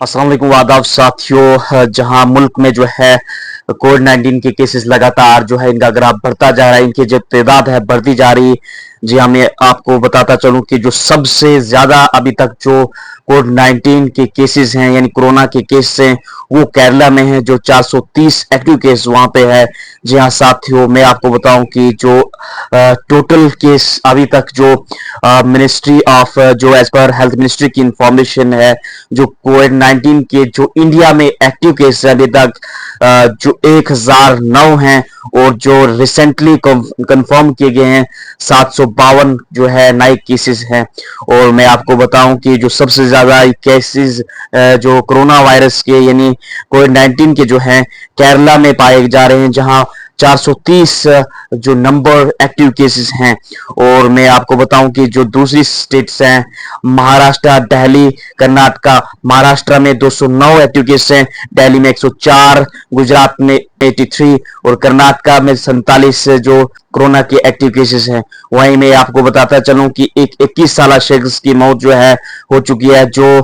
अस्सलाम वालेकुम आदाब साथियों। जहां मुल्क में जो है कोविड 19 के केसेस लगातार जो है इनका ग्राफ बढ़ता जा रहा है, इनकी जो तादाद है बढ़ती जा रही। जी हाँ, मैं आपको बताता चलूं कि जो सबसे ज्यादा अभी तक जो कोविड 19 के केसेस हैं यानी कोरोना के केस हैं वो केरला में है, जो 430 एक्टिव केस वहां पे है। जी हाँ साथियों, मैं आपको बताऊं कि जो टोटल केस अभी तक जो मिनिस्ट्री ऑफ जो एज पर हेल्थ मिनिस्ट्री की इंफॉर्मेशन है, जो कोविड 19 के जो इंडिया में एक्टिव केस अभी तक जो 1009 हैं, और जो रिसेंटली कंफर्म किए गए हैं 752 जो है नए केसेस हैं। और मैं आपको बताऊं कि जो सबसे ज्यादा केसेस जो कोरोना वायरस के यानी कोविड 19 के जो हैं केरला में पाए जा रहे हैं, जहां 430 जो नंबर एक्टिव केसेस हैं। और मैं आपको बताऊं कि जो दूसरी स्टेट्स हैं महाराष्ट्र, दिल्ली, कर्नाटका, महाराष्ट्र में 209 एक्टिव केस हैं, दिल्ली में 104, गुजरात में 83 और कर्नाटका में 47 जो कोरोना के एक्टिव केसेस हैं। वहीं मैं आपको बताता चलूं कि एक 21 साल शख्स की मौत जो है हो चुकी है, जो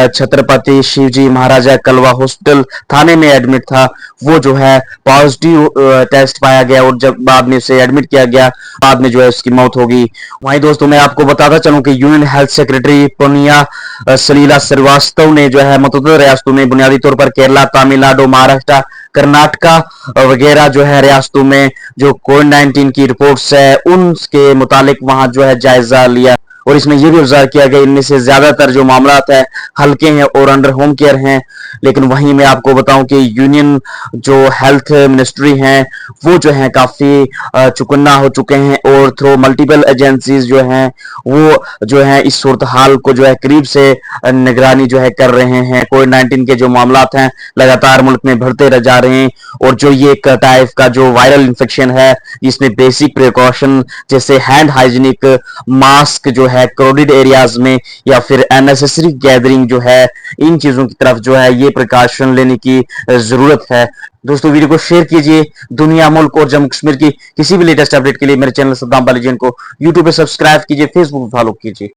छत्रपति शिवजी महाराजा कलवा हॉस्पिटल थाने में एडमिट था। वो जो है पॉजिटिव टेस्ट पाया गया और जब बाद में उसे एडमिट किया गया, बाद में जो है उसकी मौत होगी। वहीं दोस्तों मैं आपको बताता चलूं कि यूनियन हेल्थ सेक्रेटरी पुनिया सलीला श्रीवास्तव ने जो है मुतअद्दिद रियासतों में बुनियादी तौर पर केरला, तमिलनाडु, महाराष्ट्र, कर्नाटका वगैरह जो है रियासतों में जो कोविड 19 की रिपोर्ट्स है उनके मुतालिक वहां जो है जायजा लिया। और इसमें यह भी ऑब्जर्व किया गया इनमें से ज्यादातर जो मामला है हल्के हैं और अंडर होम केयर हैं। लेकिन वहीं मैं आपको बताऊं कि यूनियन जो हेल्थ मिनिस्ट्री हैं वो जो है काफी चुकन्ना हो चुके हैं और थ्रू मल्टीपल एजेंसीज जो हैं वो जो है इस सूरत हाल को जो है करीब से निगरानी जो है कर रहे हैं। कोविड 19 के जो मामला हैं लगातार मुल्क में बढ़ते रह जा रहे हैं, और जो ये एक टाइप का जो वायरल इन्फेक्शन है जिसमें बेसिक प्रिकॉशन जैसे हैंड हाइजीनिक, मास्क जो है क्राउडेड एरियाज में या फिर अननेसेसरी गैदरिंग जो है, इन चीजों की तरफ जो है ये प्रिकॉशन लेने की जरूरत है। दोस्तों वीडियो को शेयर कीजिए। दुनिया, मुल्क और जम्मू कश्मीर की किसी भी लेटेस्ट अपडेट के लिए मेरे चैनल सद्दाम बालीजन को यूट्यूब पे सब्सक्राइब कीजिए, फेसबुक पे फॉलो कीजिए।